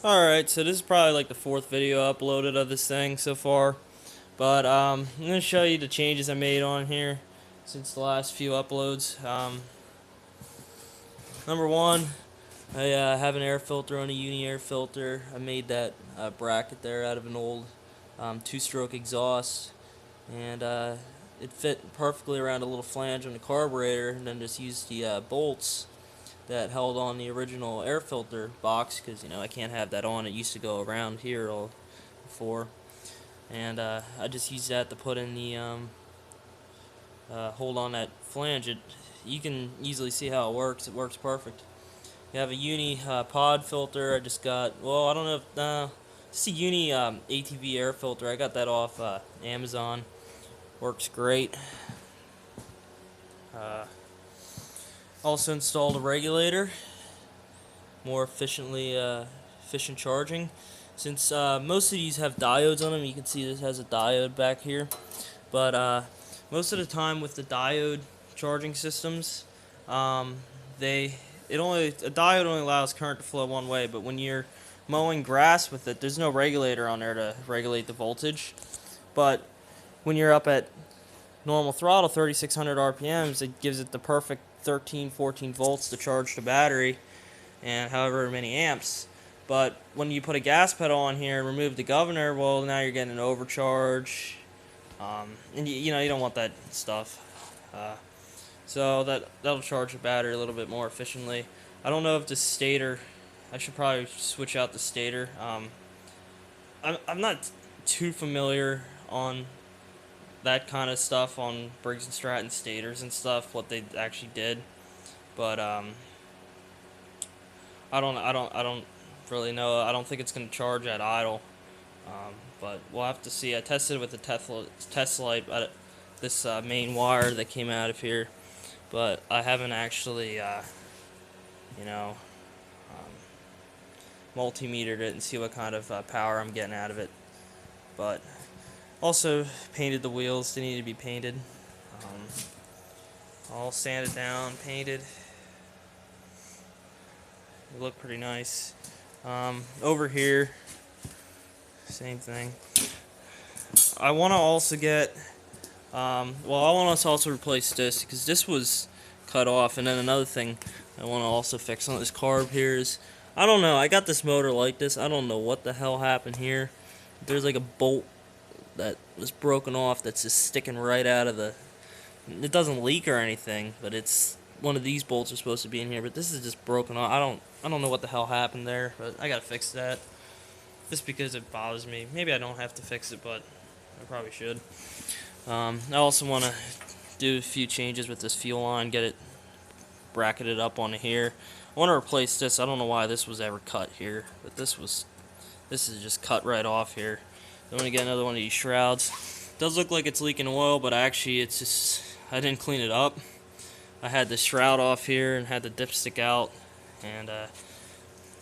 Alright, so this is probably like the fourth video uploaded of this thing so far. But I'm going to show you the changes I made on here since the last few uploads. Number one, I have an air filter on a uni air filter. I made that bracket there out of an old two-stroke exhaust. And it fit perfectly around a little flange on the carburetor, and then just used the bolts that held on the original air filter box, because I can't have that on. It used to go around here all before, and I just used that to put in the hold on that flange. You can easily see how it works. It works perfect. You have a uni pod filter. I just got, well, I don't know if it's a uni ATV air filter. I got that off Amazon. Works great. Uh, Also installed a regulator, more efficient charging. Since most of these have diodes on them, you can see this has a diode back here. But most of the time with the diode charging systems, a diode only allows current to flow one way. But when you're mowing grass with it, there's no regulator on there to regulate the voltage. But when you're up at normal throttle, 3600 RPMs, it gives it the perfect 13, 14 volts to charge the battery and however many amps. But when you put a gas pedal on here and remove the governor, well, now you're getting an overcharge, and you don't want that stuff. So that'll charge the battery a little bit more efficiently. I don't know if the stator, I should probably switch out the stator. I'm not too familiar on that kind of stuff on Briggs and Stratton stators and stuff, what they actually did, but I don't really know. I don't think it's gonna charge at idle, but we'll have to see. I tested it with the Tesla this main wire that came out of here, but I haven't actually you know multimetered it and see what kind of power I'm getting out of it. But also painted the wheels. They need to be painted. All sanded down, painted. They look pretty nice. Over here, same thing. I want to also get, I want to also replace this because this was cut off. And then another thing I want to also fix on this carb here is, I don't know, I got this motor like this. I don't know what the hell happened here. There's like a bolt that was broken off that's just sticking right out of the, it doesn't leak or anything, but it's one of these bolts are supposed to be in here, but this is just broken off. I don't know what the hell happened there, but I gotta fix that just because it bothers me. Maybe I don't have to fix it, but I probably should. I also want to do a few changes with this fuel line, get it bracketed up on here. I want to replace this. I don't know why this was ever cut here, but this is just cut right off here. I want to get another one of these shrouds. It does look like it's leaking oil, but actually it's just, I didn't clean it up. I had the shroud off here and had the dipstick out, and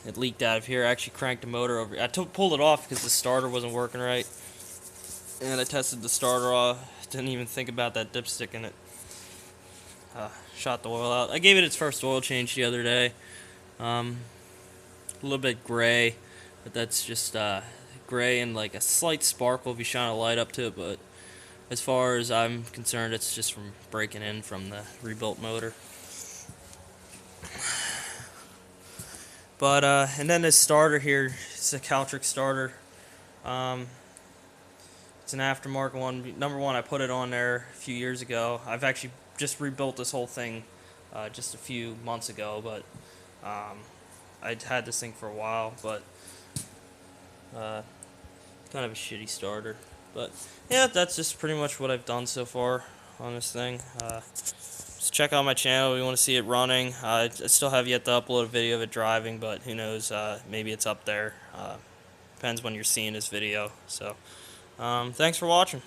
it leaked out of here. I actually cranked the motor over. I pulled it off because the starter wasn't working right, and I tested the starter off. Didn't even think about that dipstick in it. Shot the oil out. I gave it its first oil change the other day. A little bit gray, but that's just gray and like a slight sparkle if you shine a light up to it, but as far as I'm concerned, it's just from breaking in from the rebuilt motor. But and then this starter here, it's a Caltric starter. It's an aftermarket one. Number one, I put it on there a few years ago. I've actually just rebuilt this whole thing just a few months ago, but I'd had this thing for a while, but kind of a shitty starter. But yeah, that's just pretty much what I've done so far on this thing. Just check out my channel if you want to see it running. I still have yet to upload a video of it driving, but who knows, maybe it's up there. Depends when you're seeing this video. So thanks for watching.